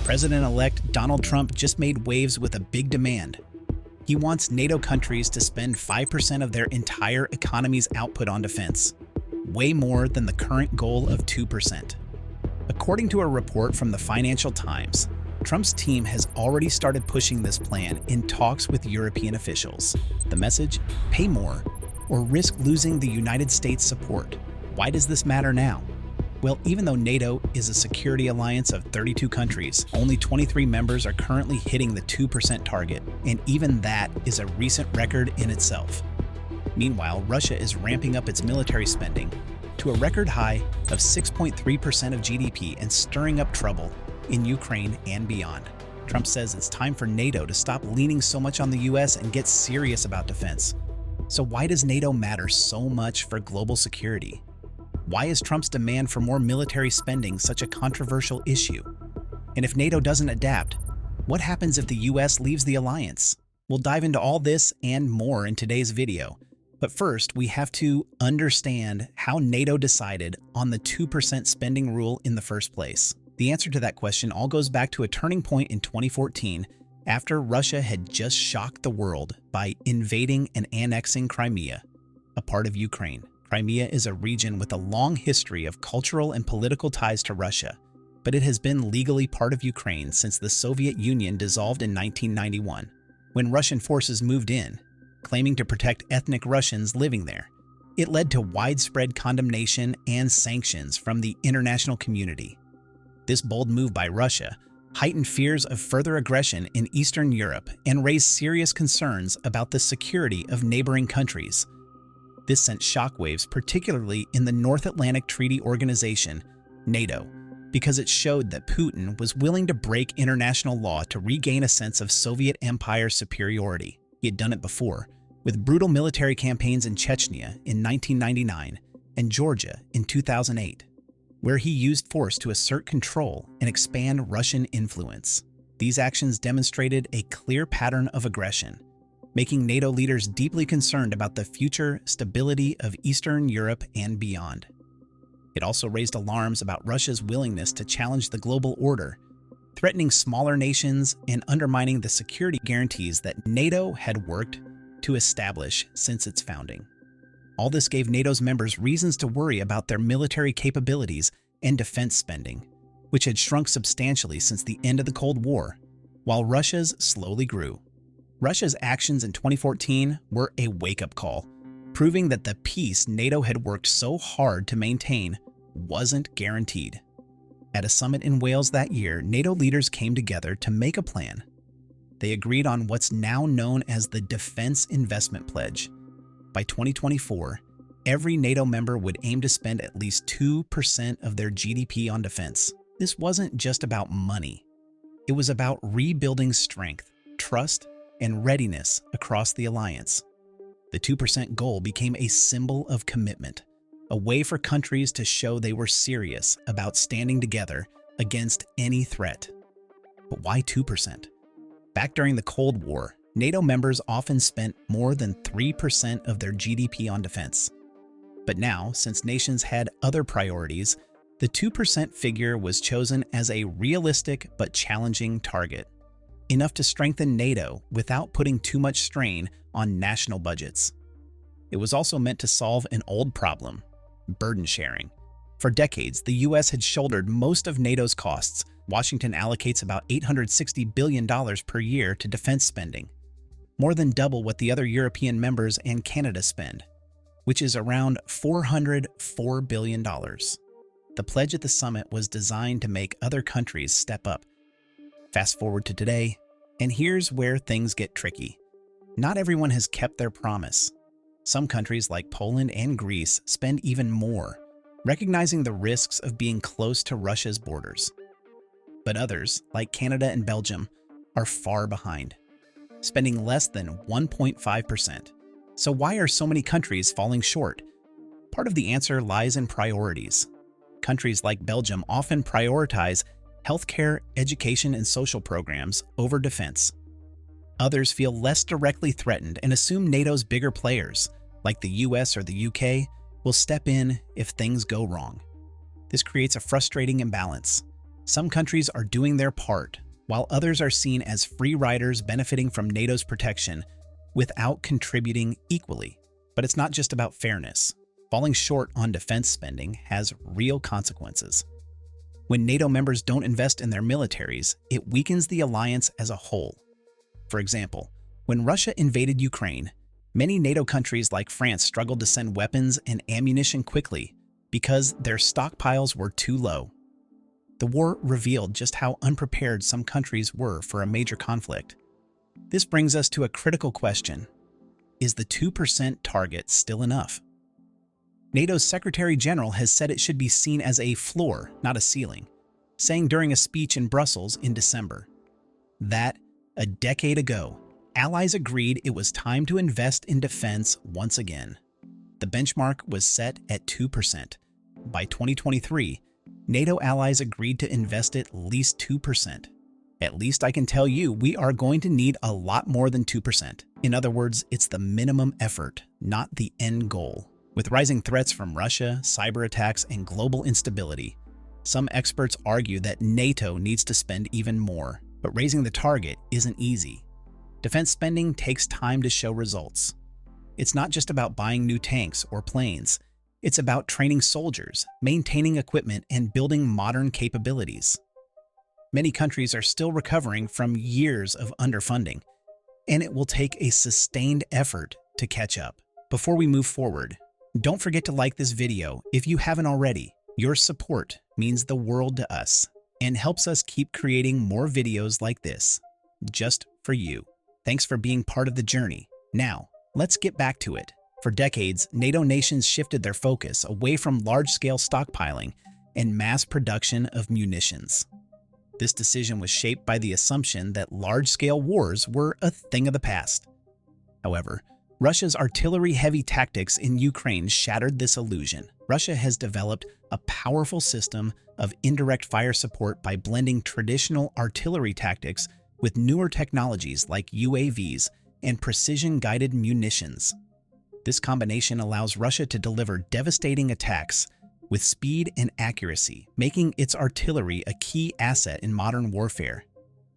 President-elect Donald Trump just made waves with a big demand. He wants NATO countries to spend 5% of their entire economy's output on defense, way more than the current goal of 2%. According to a report from the Financial Times, Trump's team has already started pushing this plan in talks with European officials. The message? Pay more, or risk losing the United States' support. Why does this matter now? Well, even though NATO is a security alliance of 32 countries, only 23 members are currently hitting the 2% target, and even that is a recent record in itself. Meanwhile, Russia is ramping up its military spending to a record high of 6.3% of GDP and stirring up trouble in Ukraine and beyond. Trump says it's time for NATO to stop leaning so much on the US and get serious about defense. So why does NATO matter so much for global security? Why is Trump's demand for more military spending such a controversial issue? And if NATO doesn't adapt, what happens if the US leaves the alliance? We'll dive into all this and more in today's video. But first, we have to understand how NATO decided on the 2% spending rule in the first place. The answer to that question all goes back to a turning point in 2014 after Russia had just shocked the world by invading and annexing Crimea, a part of Ukraine. Crimea is a region with a long history of cultural and political ties to Russia, but it has been legally part of Ukraine since the Soviet Union dissolved in 1991, when Russian forces moved in, claiming to protect ethnic Russians living there. It led to widespread condemnation and sanctions from the international community. This bold move by Russia heightened fears of further aggression in Eastern Europe and raised serious concerns about the security of neighboring countries. This sent shockwaves, particularly in the North Atlantic Treaty Organization, NATO, because it showed that Putin was willing to break international law to regain a sense of Soviet Empire superiority. He had done it before, with brutal military campaigns in Chechnya in 1999 and Georgia in 2008, where he used force to assert control and expand Russian influence. These actions demonstrated a clear pattern of aggression, making NATO leaders deeply concerned about the future stability of Eastern Europe and beyond. It also raised alarms about Russia's willingness to challenge the global order, threatening smaller nations and undermining the security guarantees that NATO had worked to establish since its founding. All this gave NATO's members reasons to worry about their military capabilities and defense spending, which had shrunk substantially since the end of the Cold War, while Russia's slowly grew. Russia's actions in 2014 were a wake-up call, proving that the peace NATO had worked so hard to maintain wasn't guaranteed. At a summit in Wales that year, NATO leaders came together to make a plan. They agreed on what's now known as the Defense Investment Pledge. By 2024, every NATO member would aim to spend at least 2% of their GDP on defense. This wasn't just about money. It was about rebuilding strength, trust, and readiness across the alliance. The 2% goal became a symbol of commitment, a way for countries to show they were serious about standing together against any threat. But why 2%? Back during the Cold War, NATO members often spent more than 3% of their GDP on defense. But now, since nations had other priorities, the 2% figure was chosen as a realistic but challenging target, enough to strengthen NATO without putting too much strain on national budgets. It was also meant to solve an old problem: burden sharing. For decades, the US had shouldered most of NATO's costs. Washington allocates about $860 billion per year to defense spending, more than double what the other European members and Canada spend, which is around $404 billion. The pledge at the summit was designed to make other countries step up. Fast forward to today, and here's where things get tricky. Not everyone has kept their promise. Some countries like Poland and Greece spend even more, recognizing the risks of being close to Russia's borders. But others, like Canada and Belgium, are far behind, spending less than 1.5%. So why are so many countries falling short? Part of the answer lies in priorities. Countries like Belgium often prioritize healthcare, education, and social programs over defense. Others feel less directly threatened and assume NATO's bigger players, like the US or the UK, will step in if things go wrong. This creates a frustrating imbalance. Some countries are doing their part, while others are seen as free riders benefiting from NATO's protection without contributing equally. But it's not just about fairness. Falling short on defense spending has real consequences. When NATO members don't invest in their militaries, it weakens the alliance as a whole. For example, when Russia invaded Ukraine, many NATO countries like France struggled to send weapons and ammunition quickly because their stockpiles were too low. The war revealed just how unprepared some countries were for a major conflict. This brings us to a critical question. Is the 2% target still enough? NATO's Secretary General has said it should be seen as a floor, not a ceiling, saying during a speech in Brussels in December that, a decade ago, allies agreed it was time to invest in defense once again. The benchmark was set at 2%. By 2023, NATO allies agreed to invest at least 2%. At least I can tell you we are going to need a lot more than 2%. In other words, it's the minimum effort, not the end goal. With rising threats from Russia, cyber attacks, and global instability, some experts argue that NATO needs to spend even more. But raising the target isn't easy. Defense spending takes time to show results. It's not just about buying new tanks or planes. It's about training soldiers, maintaining equipment, and building modern capabilities. Many countries are still recovering from years of underfunding, and it will take a sustained effort to catch up. Before we move forward, don't forget to like this video if you haven't already. Your support means the world to us and helps us keep creating more videos like this, just for you. Thanks for being part of the journey. Now, let's get back to it. For decades, NATO nations shifted their focus away from large-scale stockpiling and mass production of munitions. This decision was shaped by the assumption that large-scale wars were a thing of the past. However, Russia's artillery-heavy tactics in Ukraine shattered this illusion. Russia has developed a powerful system of indirect fire support by blending traditional artillery tactics with newer technologies like UAVs and precision-guided munitions. This combination allows Russia to deliver devastating attacks with speed and accuracy, making its artillery a key asset in modern warfare.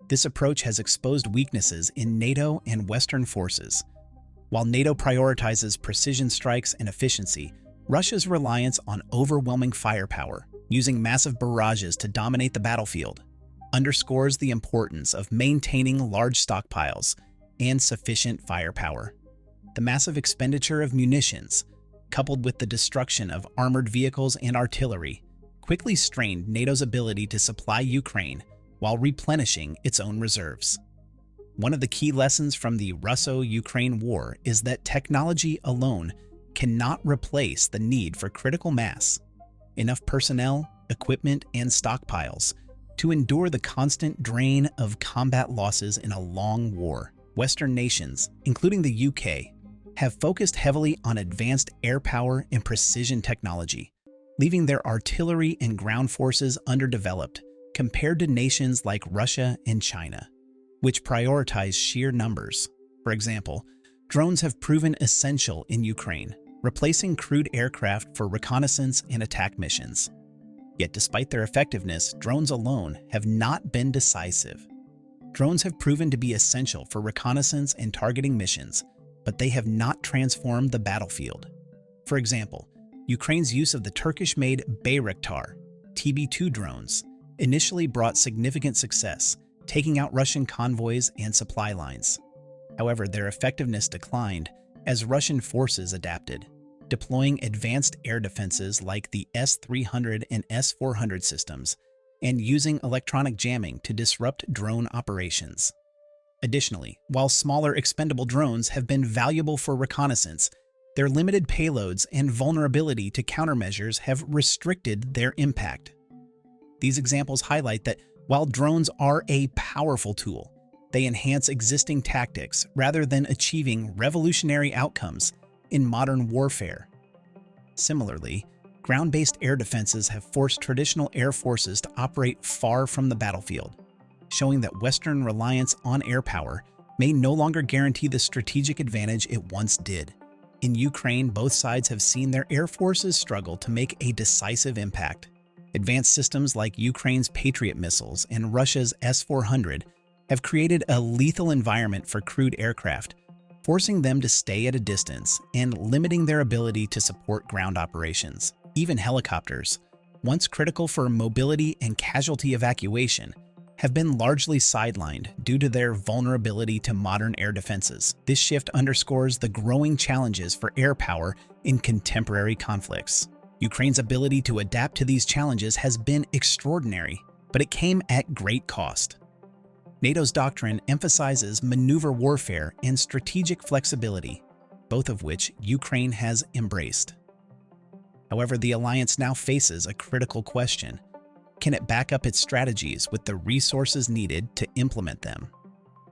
This approach has exposed weaknesses in NATO and Western forces. While NATO prioritizes precision strikes and efficiency, Russia's reliance on overwhelming firepower, using massive barrages to dominate the battlefield, underscores the importance of maintaining large stockpiles and sufficient firepower. The massive expenditure of munitions, coupled with the destruction of armored vehicles and artillery, quickly strained NATO's ability to supply Ukraine while replenishing its own reserves. One of the key lessons from the Russo-Ukraine war is that technology alone cannot replace the need for critical mass, enough personnel, equipment, and stockpiles to endure the constant drain of combat losses in a long war. Western nations, including the UK, have focused heavily on advanced air power and precision technology, leaving their artillery and ground forces underdeveloped compared to nations like Russia and China, which prioritize sheer numbers. For example, drones have proven essential in Ukraine, replacing crewed aircraft for reconnaissance and attack missions. Yet despite their effectiveness, drones alone have not been decisive. Drones have proven to be essential for reconnaissance and targeting missions, but they have not transformed the battlefield. For example, Ukraine's use of the Turkish-made Bayraktar TB2 drones initially brought significant success, taking out Russian convoys and supply lines. However, their effectiveness declined as Russian forces adapted, deploying advanced air defenses like the S-300 and S-400 systems, and using electronic jamming to disrupt drone operations. Additionally, while smaller expendable drones have been valuable for reconnaissance, their limited payloads and vulnerability to countermeasures have restricted their impact. These examples highlight that while drones are a powerful tool, they enhance existing tactics rather than achieving revolutionary outcomes in modern warfare. Similarly, ground-based air defenses have forced traditional air forces to operate far from the battlefield, showing that Western reliance on air power may no longer guarantee the strategic advantage it once did. In Ukraine, both sides have seen their air forces struggle to make a decisive impact, Advanced systems like Ukraine's Patriot missiles and Russia's S-400 have created a lethal environment for crewed aircraft, forcing them to stay at a distance and limiting their ability to support ground operations. Even helicopters, once critical for mobility and casualty evacuation, have been largely sidelined due to their vulnerability to modern air defenses. This shift underscores the growing challenges for air power in contemporary conflicts. Ukraine's ability to adapt to these challenges has been extraordinary, but it came at great cost. NATO's doctrine emphasizes maneuver warfare and strategic flexibility, both of which Ukraine has embraced. However, the alliance now faces a critical question. Can it back up its strategies with the resources needed to implement them?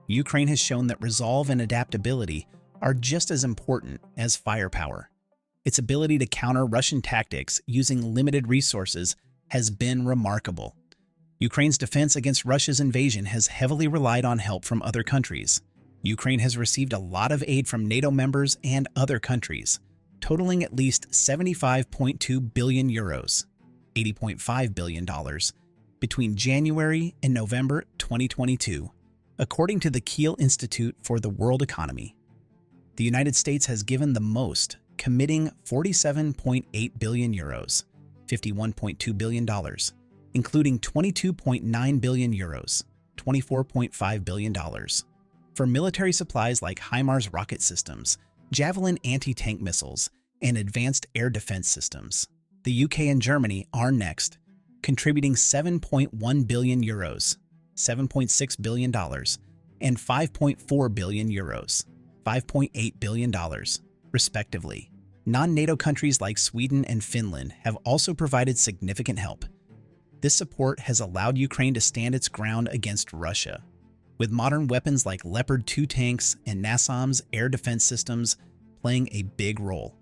Ukraine has shown that resolve and adaptability are just as important as firepower. Its ability to counter Russian tactics using limited resources has been remarkable. Ukraine's defense against Russia's invasion has heavily relied on help from other countries. Ukraine has received a lot of aid from NATO members and other countries, totaling at least 75.2 billion euros, $80.5 billion, between January and November 2022, according to the Kiel Institute for the World Economy. The United States has given the most, committing 47.8 billion euros, $51.2 billion, including 22.9 billion euros, $24.5 billion, for military supplies like HIMARS rocket systems, Javelin anti-tank missiles, and advanced air defense systems. The UK and Germany are next, contributing 7.1 billion euros, $7.6 billion, and 5.4 billion euros, $5.8 billion, respectively. Non-NATO countries like Sweden and Finland have also provided significant help. This support has allowed Ukraine to stand its ground against Russia, with modern weapons like Leopard 2 tanks and NASAMS air defense systems playing a big role.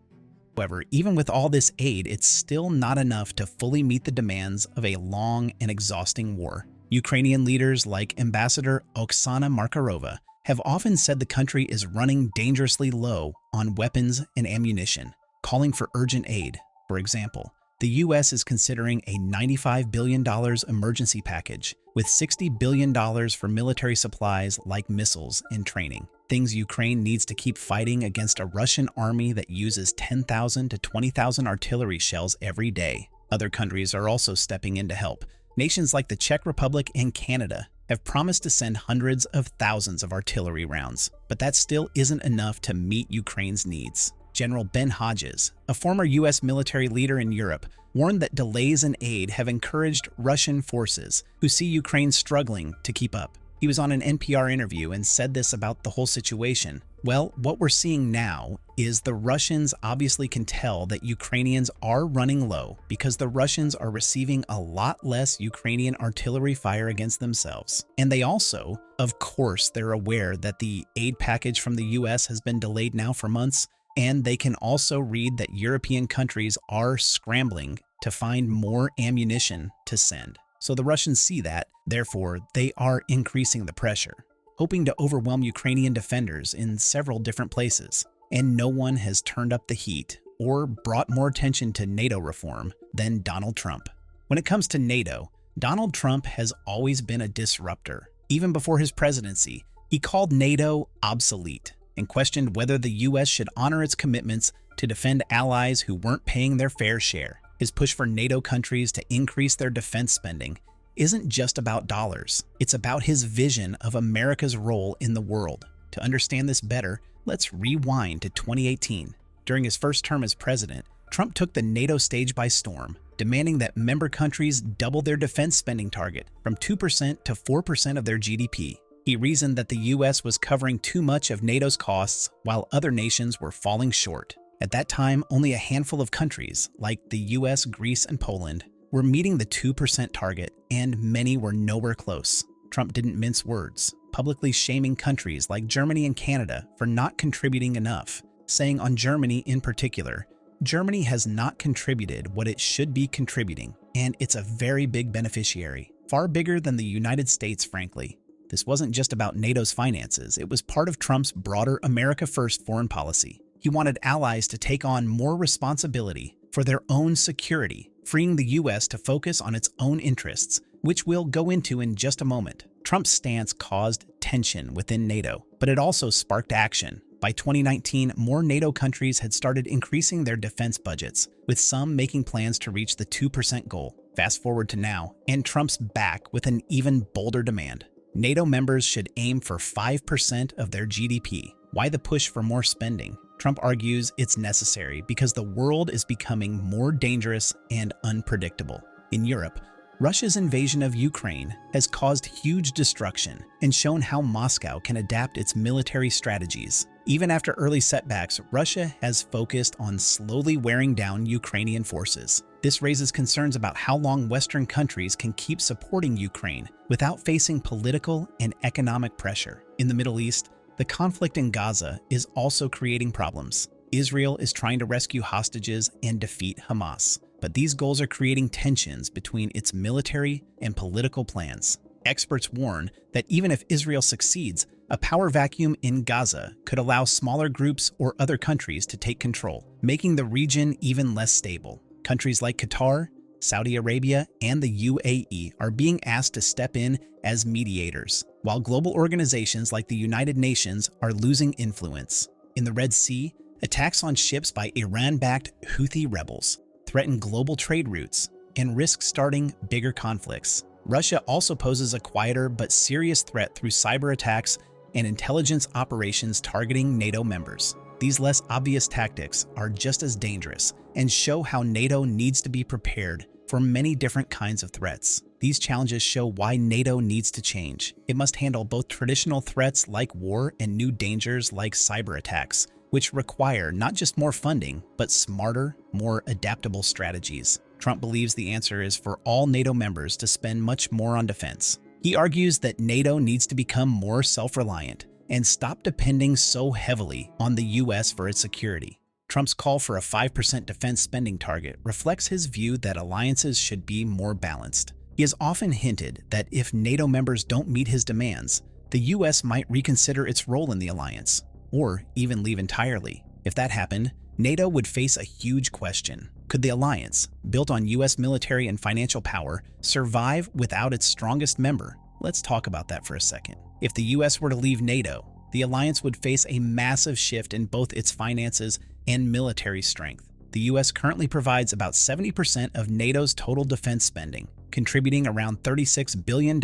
However, even with all this aid, it's still not enough to fully meet the demands of a long and exhausting war. Ukrainian leaders like Ambassador Oksana Markarova have often said the country is running dangerously low on weapons and ammunition, calling for urgent aid. For example, the U.S. is considering a $95 billion emergency package, with $60 billion for military supplies like missiles and training, things Ukraine needs to keep fighting against a Russian army that uses 10,000 to 20,000 artillery shells every day. Other countries are also stepping in to help. Nations like the Czech Republic and Canada have promised to send hundreds of thousands of artillery rounds, but that still isn't enough to meet Ukraine's needs. General Ben Hodges, a former U.S. military leader in Europe, warned that delays in aid have encouraged Russian forces who see Ukraine struggling to keep up. He was on an NPR interview and said this about the whole situation. Well, what we're seeing now is the Russians obviously can tell that Ukrainians are running low because the Russians are receiving a lot less Ukrainian artillery fire against themselves. And they also, of course, they're aware that the aid package from the U.S. has been delayed now for months, and they can also read that European countries are scrambling to find more ammunition to send. So the Russians see that, therefore, they are increasing the pressure, hoping to overwhelm Ukrainian defenders in several different places. And no one has turned up the heat or brought more attention to NATO reform than Donald Trump. When it comes to NATO, Donald Trump has always been a disruptor. Even before his presidency, he called NATO obsolete and questioned whether the U.S. should honor its commitments to defend allies who weren't paying their fair share. His push for NATO countries to increase their defense spending isn't just about dollars. It's about his vision of America's role in the world. To understand this better, let's rewind to 2018. During his first term as president, Trump took the NATO stage by storm, demanding that member countries double their defense spending target from 2% to 4% of their GDP. He reasoned that the U.S. was covering too much of NATO's costs while other nations were falling short. At that time, only a handful of countries, like the U.S., Greece, and Poland, were meeting the 2% target, and many were nowhere close. Trump didn't mince words, publicly shaming countries like Germany and Canada for not contributing enough, saying on Germany in particular, Germany has not contributed what it should be contributing, and it's a very big beneficiary, far bigger than the United States, frankly. This wasn't just about NATO's finances, it was part of Trump's broader America First foreign policy. He wanted allies to take on more responsibility for their own security freeing the US to focus on its own interests, which we'll go into in just a moment. Trump's stance caused tension within NATO, but it also sparked action. By 2019, more NATO countries had started increasing their defense budgets, with some making plans to reach the 2% goal. Fast forward to now, and Trump's back with an even bolder demand. NATO members should aim for 5% of their GDP. Why the push for more spending? Trump argues it's necessary because the world is becoming more dangerous and unpredictable. In Europe, Russia's invasion of Ukraine has caused huge destruction and shown how Moscow can adapt its military strategies. Even after early setbacks, Russia has focused on slowly wearing down Ukrainian forces. This raises concerns about how long Western countries can keep supporting Ukraine without facing political and economic pressure. In the Middle East, the conflict in Gaza is also creating problems. Israel is trying to rescue hostages and defeat Hamas, but these goals are creating tensions between its military and political plans. Experts warn that even if Israel succeeds, a power vacuum in Gaza could allow smaller groups or other countries to take control, making the region even less stable. Countries like Qatar, Saudi Arabia, and the UAE are being asked to step in as mediators, while global organizations like the United Nations are losing influence. In the Red Sea, attacks on ships by Iran-backed Houthi rebels threaten global trade routes and risk starting bigger conflicts. Russia also poses a quieter but serious threat through cyber attacks and intelligence operations targeting NATO members. These less obvious tactics are just as dangerous and show how NATO needs to be prepared for many different kinds of threats. These challenges show why NATO needs to change. It must handle both traditional threats like war and new dangers like cyber attacks, which require not just more funding, but smarter, more adaptable strategies. Trump believes the answer is for all NATO members to spend much more on defense. He argues that NATO needs to become more self-reliant and stop depending so heavily on the US for its security. Trump's call for a 5% defense spending target reflects his view that alliances should be more balanced. He has often hinted that if NATO members don't meet his demands, the US might reconsider its role in the alliance, or even leave entirely. If that happened, NATO would face a huge question. Could the alliance, built on US military and financial power, survive without its strongest member? Let's talk about that for a second. If the US were to leave NATO, the alliance would face a massive shift in both its finances and military strength. The US currently provides about 70% of NATO's total defense spending, contributing around $36 billion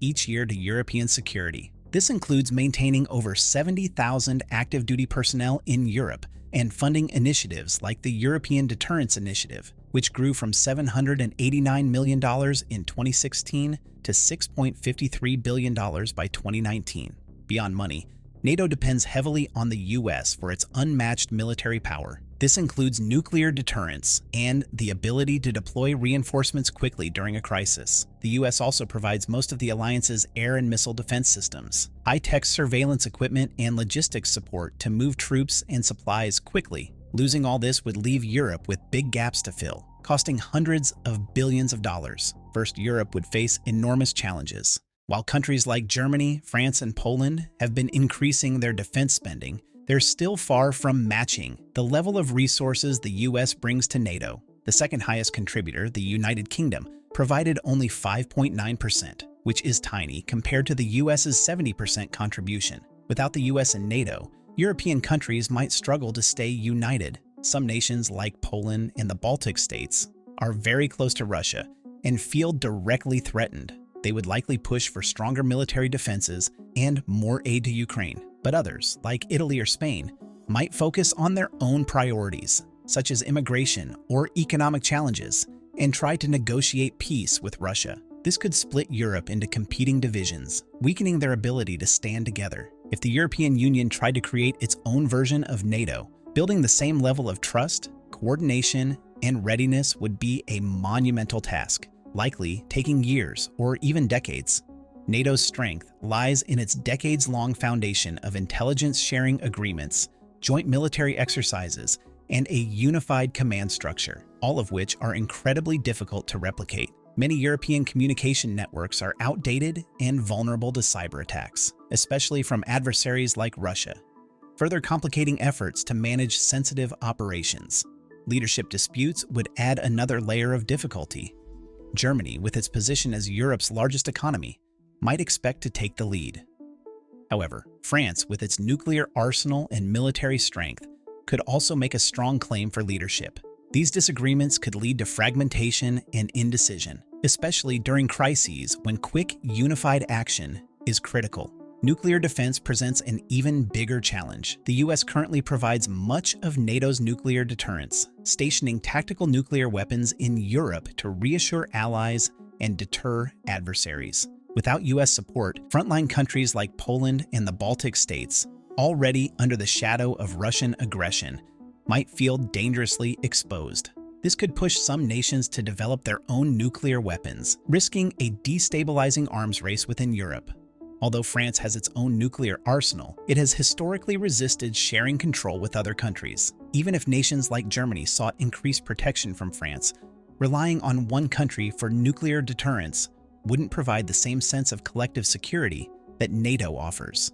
each year to European security. This includes maintaining over 70,000 active duty personnel in Europe and funding initiatives like the European Deterrence Initiative, which grew from $789 million in 2016 to $6.53 billion by 2019. Beyond money, NATO depends heavily on the US for its unmatched military power. This includes nuclear deterrence and the ability to deploy reinforcements quickly during a crisis. The US also provides most of the alliance's air and missile defense systems, high-tech surveillance equipment, and logistics support to move troops and supplies quickly. Losing all this would leave Europe with big gaps to fill, costing hundreds of billions of dollars. First, Europe would face enormous challenges. While countries like Germany, France, and Poland have been increasing their defense spending, they're still far from matching the level of resources the US brings to NATO. The second highest contributor, the United Kingdom, provided only 5.9%, which is tiny compared to the US's 70% contribution. Without the US and NATO, European countries might struggle to stay united. Some nations like Poland and the Baltic states are very close to Russia and feel directly threatened. They would likely push for stronger military defenses and more aid to Ukraine. But others, like Italy or Spain, might focus on their own priorities, such as immigration or economic challenges, and try to negotiate peace with Russia. This could split Europe into competing divisions, weakening their ability to stand together. If the European Union tried to create its own version of NATO, building the same level of trust, coordination, and readiness would be a monumental task, likely taking years or even decades. NATO's strength lies in its decades-long foundation of intelligence-sharing agreements, joint military exercises, and a unified command structure, all of which are incredibly difficult to replicate. Many European communication networks are outdated and vulnerable to cyber attacks, especially from adversaries like Russia, further complicating efforts to manage sensitive operations. Leadership disputes would add another layer of difficulty. Germany, with its position as Europe's largest economy, might expect to take the lead. However, France, with its nuclear arsenal and military strength, could also make a strong claim for leadership. These disagreements could lead to fragmentation and indecision, especially during crises when quick, unified action is critical. Nuclear defense presents an even bigger challenge. The US currently provides much of NATO's nuclear deterrence, stationing tactical nuclear weapons in Europe to reassure allies and deter adversaries. Without US support, frontline countries like Poland and the Baltic states, already under the shadow of Russian aggression, might feel dangerously exposed. This could push some nations to develop their own nuclear weapons, risking a destabilizing arms race within Europe. Although France has its own nuclear arsenal, it has historically resisted sharing control with other countries. Even if nations like Germany sought increased protection from France, relying on one country for nuclear deterrence wouldn't provide the same sense of collective security that NATO offers.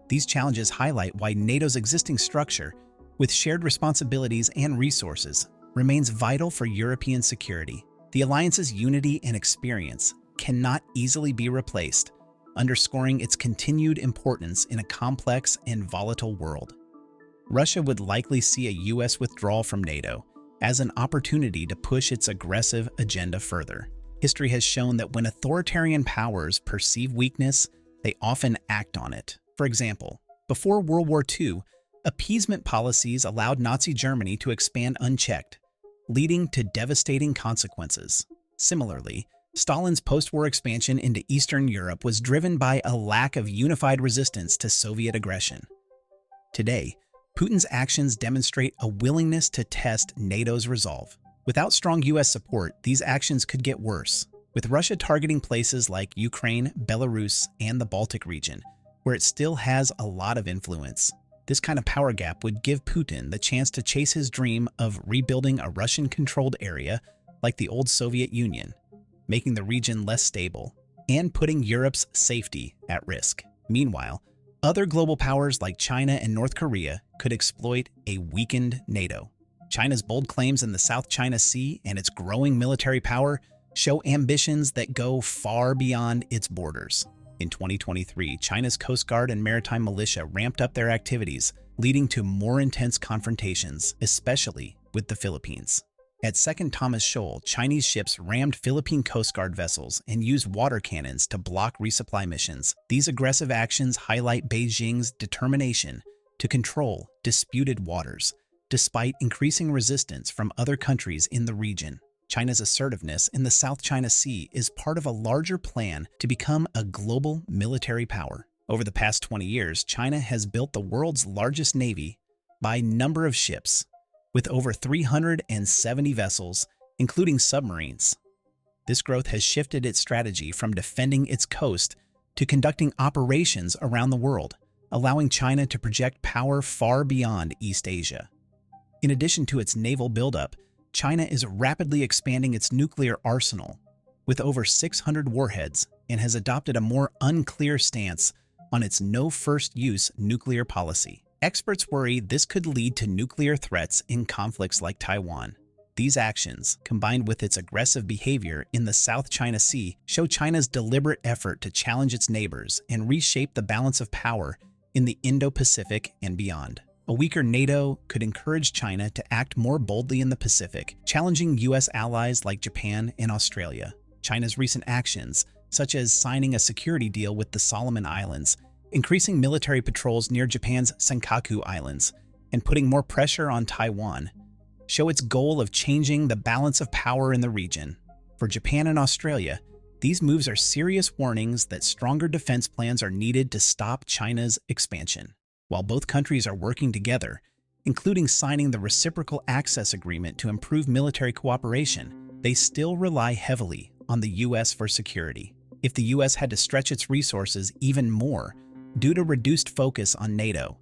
These challenges highlight why NATO's existing structure, with shared responsibilities and resources, remains vital for European security. The alliance's unity and experience cannot easily be replaced, underscoring its continued importance in a complex and volatile world. Russia would likely see a US withdrawal from NATO as an opportunity to push its aggressive agenda further. History has shown that when authoritarian powers perceive weakness, they often act on it. For example, before World War II, appeasement policies allowed Nazi Germany to expand unchecked, leading to devastating consequences. Similarly, Stalin's post-war expansion into Eastern Europe was driven by a lack of unified resistance to Soviet aggression. Today, Putin's actions demonstrate a willingness to test NATO's resolve. Without strong US support, these actions could get worse, with Russia targeting places like Ukraine, Belarus, and the Baltic region, where it still has a lot of influence. This kind of power gap would give Putin the chance to chase his dream of rebuilding a Russian-controlled area like the old Soviet Union, making the region less stable and putting Europe's safety at risk. Meanwhile, other global powers like China and North Korea could exploit a weakened NATO. China's bold claims in the South China Sea and its growing military power show ambitions that go far beyond its borders. In 2023, China's Coast Guard and maritime militia ramped up their activities, leading to more intense confrontations, especially with the Philippines. At 2nd Thomas Shoal, Chinese ships rammed Philippine Coast Guard vessels and used water cannons to block resupply missions. These aggressive actions highlight Beijing's determination to control disputed waters, despite increasing resistance from other countries in the region. China's assertiveness in the South China Sea is part of a larger plan to become a global military power. Over the past 20 years, China has built the world's largest navy by number of ships, with over 370 vessels, including submarines. This growth has shifted its strategy from defending its coast to conducting operations around the world, allowing China to project power far beyond East Asia. In addition to its naval buildup, China is rapidly expanding its nuclear arsenal with over 600 warheads and has adopted a more unclear stance on its no-first-use nuclear policy. Experts worry this could lead to nuclear threats in conflicts like Taiwan. These actions, combined with its aggressive behavior in the South China Sea, show China's deliberate effort to challenge its neighbors and reshape the balance of power in the Indo-Pacific and beyond. A weaker NATO could encourage China to act more boldly in the Pacific, challenging US allies like Japan and Australia. China's recent actions, such as signing a security deal with the Solomon Islands, increasing military patrols near Japan's Senkaku Islands, and putting more pressure on Taiwan, show its goal of changing the balance of power in the region. For Japan and Australia, these moves are serious warnings that stronger defense plans are needed to stop China's expansion. While both countries are working together, including signing the Reciprocal Access Agreement to improve military cooperation, they still rely heavily on the US for security. If the US had to stretch its resources even more due to reduced focus on NATO,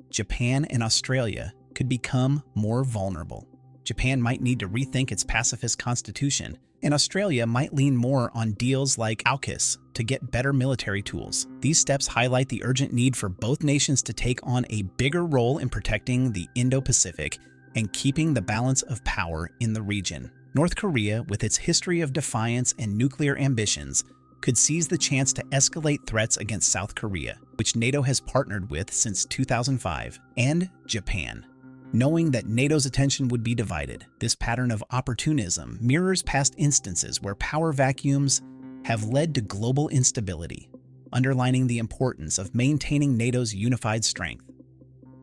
Japan and Australia could become more vulnerable. Japan might need to rethink its pacifist constitution, and Australia might lean more on deals like AUKUS to get better military tools. These steps highlight the urgent need for both nations to take on a bigger role in protecting the Indo-Pacific and keeping the balance of power in the region. North Korea, with its history of defiance and nuclear ambitions, could seize the chance to escalate threats against South Korea, which NATO has partnered with since 2005, and Japan. Knowing that NATO's attention would be divided, this pattern of opportunism mirrors past instances where power vacuums have led to global instability, underlining the importance of maintaining NATO's unified strength.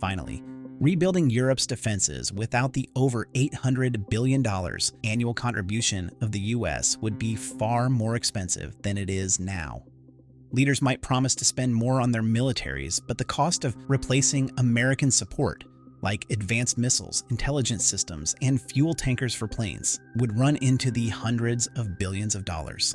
Finally, rebuilding Europe's defenses without the over $800 billion annual contribution of the US would be far more expensive than it is now. Leaders might promise to spend more on their militaries, but the cost of replacing American support, like advanced missiles, intelligence systems, and fuel tankers for planes, would run into the hundreds of billions of dollars.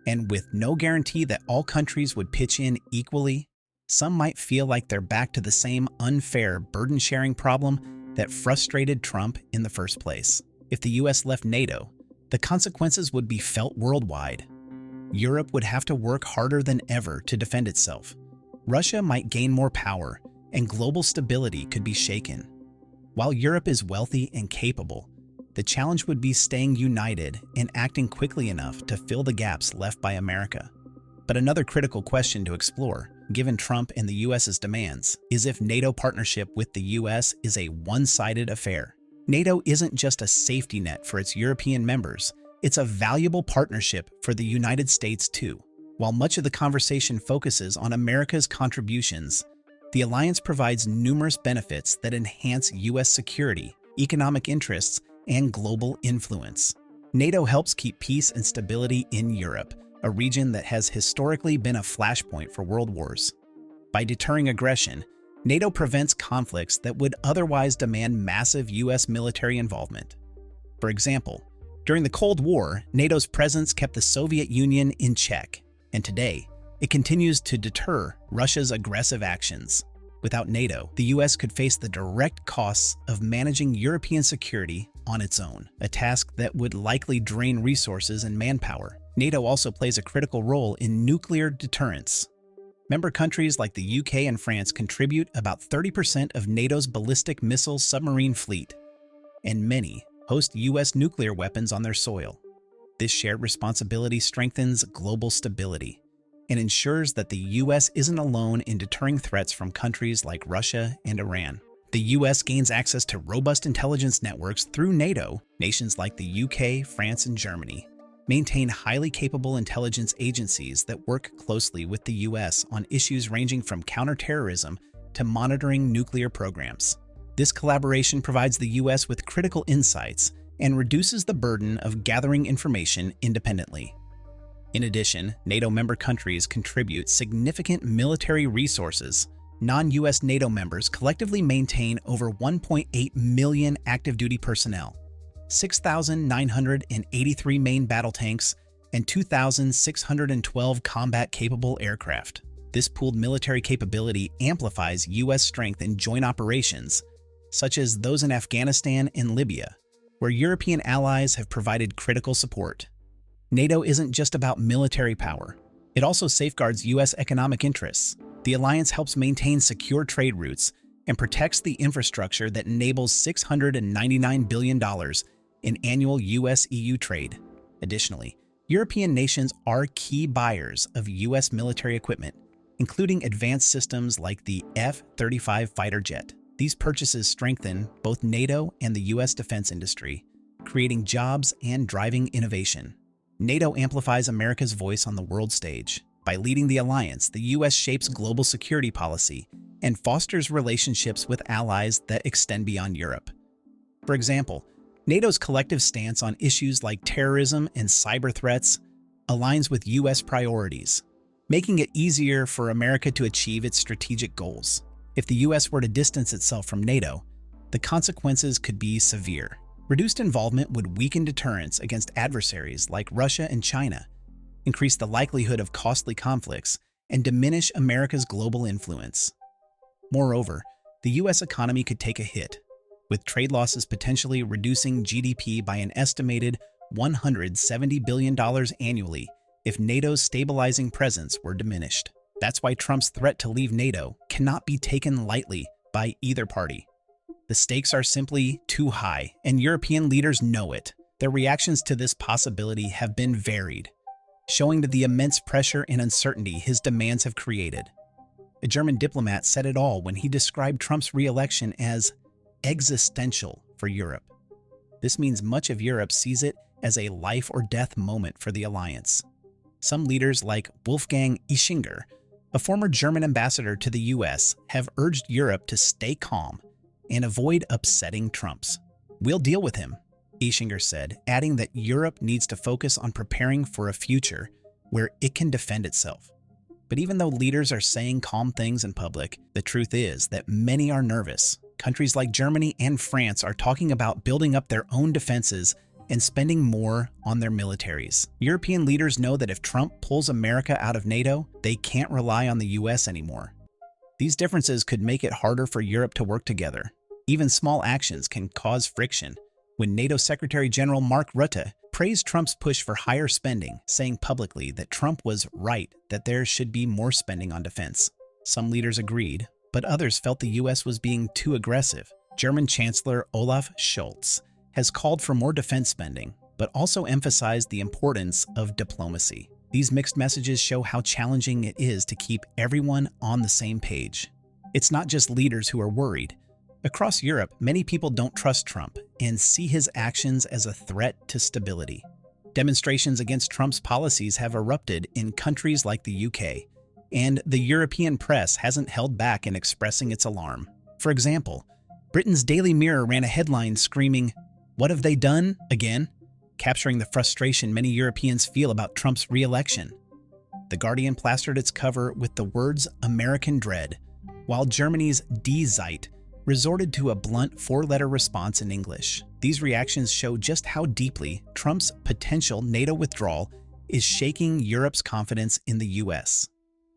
And with no guarantee that all countries would pitch in equally, some might feel like they're back to the same unfair burden-sharing problem that frustrated Trump in the first place. If the US left NATO, the consequences would be felt worldwide. Europe would have to work harder than ever to defend itself. Russia might gain more power, and global stability could be shaken. While Europe is wealthy and capable, the challenge would be staying united and acting quickly enough to fill the gaps left by America. But another critical question to explore, given Trump and the US's demands, is if NATO partnership with the US is a one-sided affair. NATO isn't just a safety net for its European members, it's a valuable partnership for the United States too. While much of the conversation focuses on America's contributions, the alliance provides numerous benefits that enhance US security, economic interests, and global influence. NATO helps keep peace and stability in Europe, a region that has historically been a flashpoint for world wars. By deterring aggression, NATO prevents conflicts that would otherwise demand massive US military involvement. For example, during the Cold War, NATO's presence kept the Soviet Union in check, and today, it continues to deter Russia's aggressive actions. Without NATO, the US could face the direct costs of managing European security on its own, a task that would likely drain resources and manpower. NATO also plays a critical role in nuclear deterrence. Member countries like the UK and France contribute about 30% of NATO's ballistic missile submarine fleet, and many host US nuclear weapons on their soil. This shared responsibility strengthens global stability and ensures that the US isn't alone in deterring threats from countries like Russia and Iran. The US gains access to robust intelligence networks through NATO. Nations like the UK, France, and Germany maintain highly capable intelligence agencies that work closely with the US on issues ranging from counterterrorism to monitoring nuclear programs. This collaboration provides the US with critical insights and reduces the burden of gathering information independently. In addition, NATO member countries contribute significant military resources. Non-US NATO members collectively maintain over 1.8 million active duty personnel, 6,983 main battle tanks, and 2,612 combat-capable aircraft. This pooled military capability amplifies US strength in joint operations, such as those in Afghanistan and Libya, where European allies have provided critical support. NATO isn't just about military power. It also safeguards US economic interests. The alliance helps maintain secure trade routes and protects the infrastructure that enables $699 billion in annual US-EU trade. Additionally, European nations are key buyers of US military equipment, including advanced systems like the F-35 fighter jet. These purchases strengthen both NATO and the US defense industry, creating jobs and driving innovation. NATO amplifies America's voice on the world stage. By leading the alliance, the US shapes global security policy and fosters relationships with allies that extend beyond Europe. For example, NATO's collective stance on issues like terrorism and cyber threats aligns with US priorities, making it easier for America to achieve its strategic goals. If the US were to distance itself from NATO, the consequences could be severe. Reduced involvement would weaken deterrence against adversaries like Russia and China, increase the likelihood of costly conflicts, and diminish America's global influence. Moreover, the US economy could take a hit, with trade losses potentially reducing GDP by an estimated $170 billion annually if NATO's stabilizing presence were diminished. That's why Trump's threat to leave NATO cannot be taken lightly by either party. The stakes are simply too high, and European leaders know it. Their reactions to this possibility have been varied, showing the immense pressure and uncertainty his demands have created. A German diplomat said it all when he described Trump's re-election as existential for Europe. This means much of Europe sees it as a life-or-death moment for the alliance. Some leaders like Wolfgang Ischinger, a former German ambassador to the US, have urged Europe to stay calm and avoid upsetting Trump's. "We'll deal with him," Ischinger said, adding that Europe needs to focus on preparing for a future where it can defend itself. But even though leaders are saying calm things in public, the truth is that many are nervous. Countries like Germany and France are talking about building up their own defenses and spending more on their militaries. European leaders know that if Trump pulls America out of NATO, they can't rely on the US anymore. These differences could make it harder for Europe to work together. Even small actions can cause friction. When NATO Secretary General Mark Rutte praised Trump's push for higher spending, saying publicly that Trump was right that there should be more spending on defense. Some leaders agreed, but others felt the US was being too aggressive. German Chancellor Olaf Scholz has called for more defense spending, but also emphasized the importance of diplomacy. These mixed messages show how challenging it is to keep everyone on the same page. It's not just leaders who are worried. Across Europe, many people don't trust Trump and see his actions as a threat to stability. Demonstrations against Trump's policies have erupted in countries like the UK, and the European press hasn't held back in expressing its alarm. For example, Britain's Daily Mirror ran a headline screaming, "What have they done again?" capturing the frustration many Europeans feel about Trump's re-election. The Guardian plastered its cover with the words American dread, while Germany's Die Zeit resorted to a blunt four-letter response in English. These reactions show just how deeply Trump's potential NATO withdrawal is shaking Europe's confidence in the US.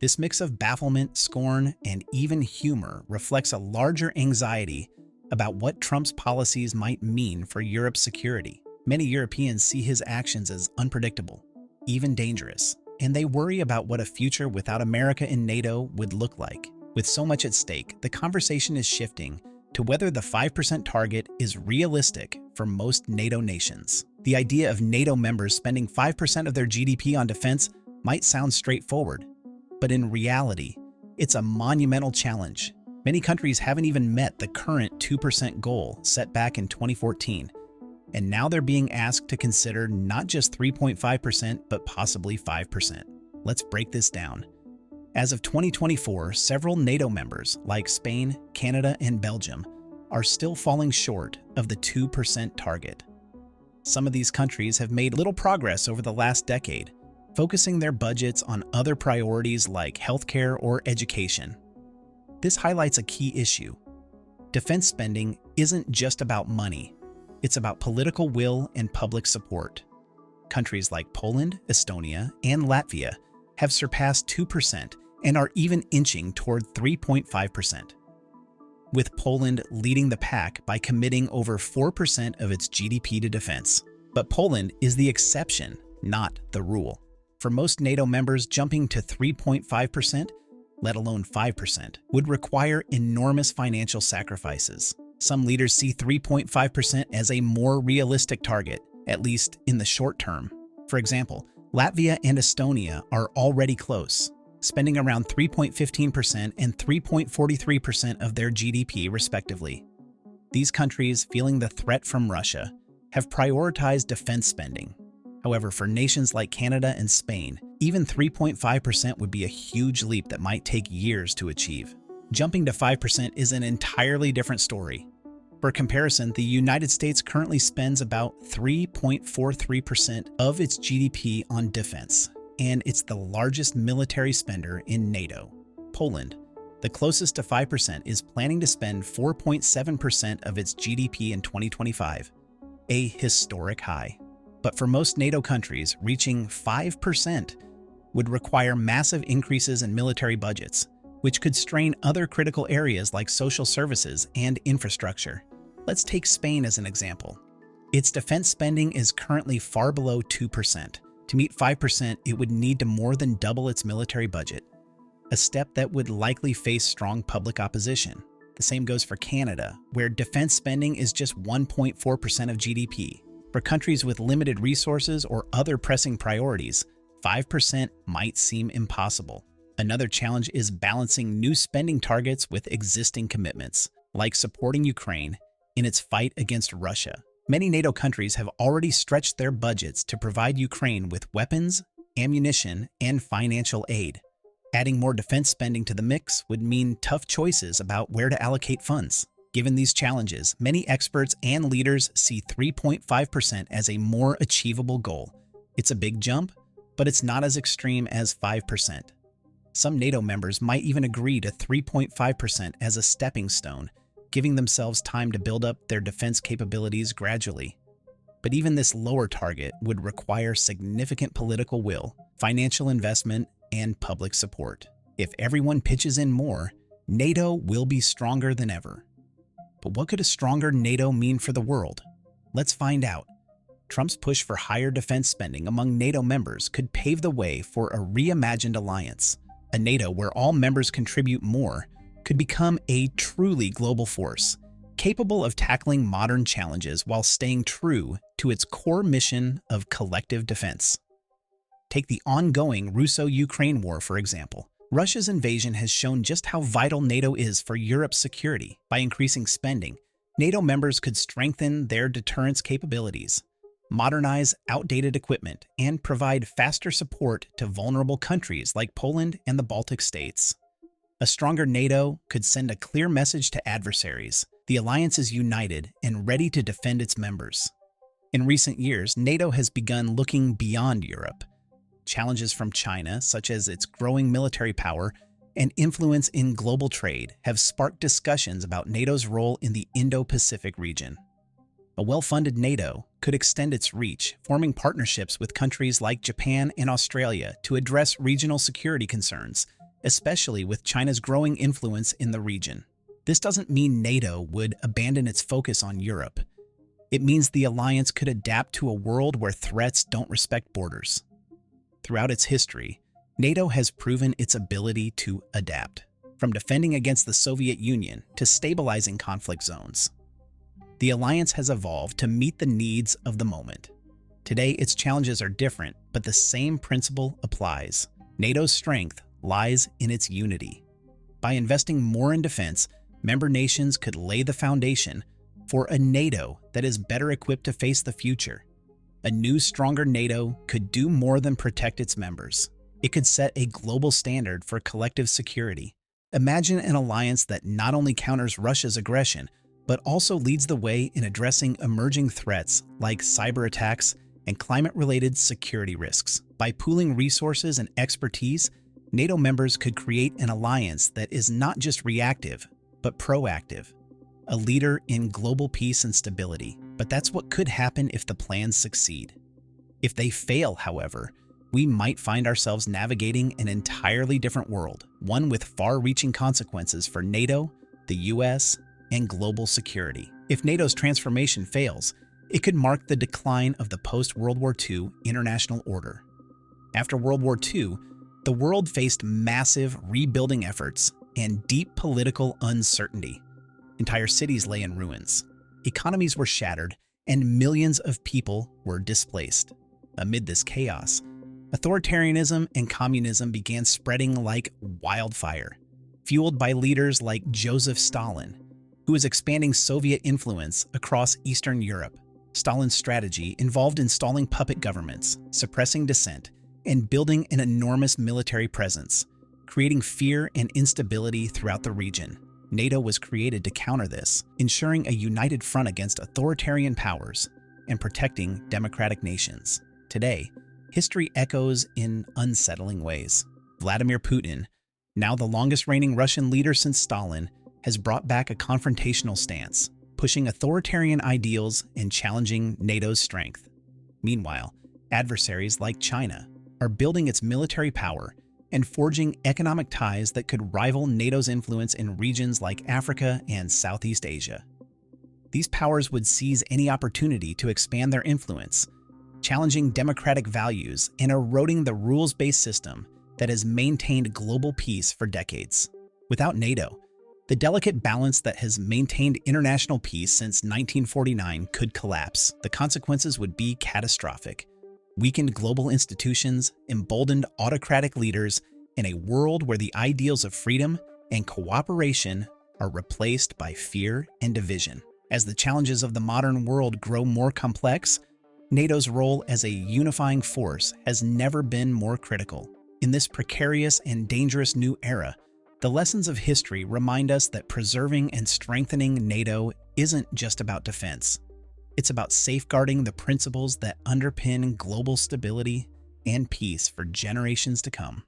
This mix of bafflement, scorn, and even humor reflects a larger anxiety about what Trump's policies might mean for Europe's security. Many Europeans see his actions as unpredictable, even dangerous, and they worry about what a future without America in NATO would look like. With so much at stake, the conversation is shifting to whether the 5% target is realistic for most NATO nations. The idea of NATO members spending 5% of their GDP on defense might sound straightforward, but in reality, it's a monumental challenge. Many countries haven't even met the current 2% goal set back in 2014, and now they're being asked to consider not just 3.5%, but possibly 5%. Let's break this down. As of 2024, several NATO members, like Spain, Canada, and Belgium, are still falling short of the 2% target. Some of these countries have made little progress over the last decade, focusing their budgets on other priorities like healthcare or education. This highlights a key issue. Defense spending isn't just about money, it's about political will and public support. Countries like Poland, Estonia, and Latvia have surpassed 2% and are even inching toward 3.5%, with Poland leading the pack by committing over 4% of its GDP to defense. But Poland is the exception, not the rule. For most NATO members, jumping to 3.5%, let alone 5%, would require enormous financial sacrifices. Some leaders see 3.5% as a more realistic target, at least in the short term. For example, Latvia and Estonia are already close, spending around 3.15% and 3.43% of their GDP respectively. These countries, feeling the threat from Russia, have prioritized defense spending. However, for nations like Canada and Spain, even 3.5% would be a huge leap that might take years to achieve. Jumping to 5% is an entirely different story. For comparison, the United States currently spends about 3.43% of its GDP on defense, and it's the largest military spender in NATO. Poland, the closest to 5%, is planning to spend 4.7% of its GDP in 2025, a historic high. But for most NATO countries, reaching 5% would require massive increases in military budgets, which could strain other critical areas like social services and infrastructure. Let's take Spain as an example. Its defense spending is currently far below 2%. To meet 5%, it would need to more than double its military budget, a step that would likely face strong public opposition. The same goes for Canada, where defense spending is just 1.4% of GDP. For countries with limited resources or other pressing priorities, 5% might seem impossible. Another challenge is balancing new spending targets with existing commitments, like supporting Ukraine in its fight against Russia. Many NATO countries have already stretched their budgets to provide Ukraine with weapons, ammunition, and financial aid. Adding more defense spending to the mix would mean tough choices about where to allocate funds. Given these challenges, many experts and leaders see 3.5% as a more achievable goal. It's a big jump, but it's not as extreme as 5%. Some NATO members might even agree to 3.5% as a stepping stone, giving themselves time to build up their defense capabilities gradually. But even this lower target would require significant political will, financial investment, and public support. If everyone pitches in more, NATO will be stronger than ever. But what could a stronger NATO mean for the world? Let's find out. Trump's push for higher defense spending among NATO members could pave the way for a reimagined alliance. A NATO where all members contribute more could become a truly global force, capable of tackling modern challenges while staying true to its core mission of collective defense. Take the ongoing Russo-Ukraine war, for example. Russia's invasion has shown just how vital NATO is for Europe's security. By increasing spending, NATO members could strengthen their deterrence capabilities, modernize outdated equipment, and provide faster support to vulnerable countries like Poland and the Baltic states. A stronger NATO could send a clear message to adversaries. The alliance is united and ready to defend its members. In recent years, NATO has begun looking beyond Europe. Challenges from China, such as its growing military power and influence in global trade, have sparked discussions about NATO's role in the Indo-Pacific region. A well-funded NATO could extend its reach, forming partnerships with countries like Japan and Australia to address regional security concerns, especially with China's growing influence in the region. This doesn't mean NATO would abandon its focus on Europe. It means the alliance could adapt to a world where threats don't respect borders. Throughout its history, NATO has proven its ability to adapt, from defending against the Soviet Union to stabilizing conflict zones. The alliance has evolved to meet the needs of the moment. Today, its challenges are different, but the same principle applies. NATO's strength lies in its unity. By investing more in defense, member nations could lay the foundation for a NATO that is better equipped to face the future. A new, stronger NATO could do more than protect its members. It could set a global standard for collective security. Imagine an alliance that not only counters Russia's aggression, but also leads the way in addressing emerging threats like cyber attacks and climate-related security risks. By pooling resources and expertise, NATO members could create an alliance that is not just reactive, but proactive, a leader in global peace and stability. But that's what could happen if the plans succeed. If they fail, however, we might find ourselves navigating an entirely different world, one with far-reaching consequences for NATO, the US, and global security. If NATO's transformation fails, it could mark the decline of the post-World War II international order. After World War II, the world faced massive rebuilding efforts and deep political uncertainty. Entire cities lay in ruins. Economies were shattered, and millions of people were displaced. Amid this chaos, authoritarianism and communism began spreading like wildfire, fueled by leaders like Joseph Stalin, who was expanding Soviet influence across Eastern Europe. Stalin's strategy involved installing puppet governments, suppressing dissent, and building an enormous military presence, creating fear and instability throughout the region. NATO was created to counter this, ensuring a united front against authoritarian powers and protecting democratic nations. Today, history echoes in unsettling ways. Vladimir Putin, now the longest-reigning Russian leader since Stalin, has brought back a confrontational stance, pushing authoritarian ideals and challenging NATO's strength. Meanwhile, adversaries like China are building its military power and forging economic ties that could rival NATO's influence in regions like Africa and Southeast Asia. These powers would seize any opportunity to expand their influence, challenging democratic values and eroding the rules-based system that has maintained global peace for decades. Without NATO, The delicate balance that has maintained international peace since 1949 could collapse. The consequences would be catastrophic. Weakened global institutions, emboldened autocratic leaders, and a world where the ideals of freedom and cooperation are replaced by fear and division. As the challenges of the modern world grow more complex, NATO's role as a unifying force has never been more critical. In this precarious and dangerous new era, the lessons of history remind us that preserving and strengthening NATO isn't just about defense. It's about safeguarding the principles that underpin global stability and peace for generations to come.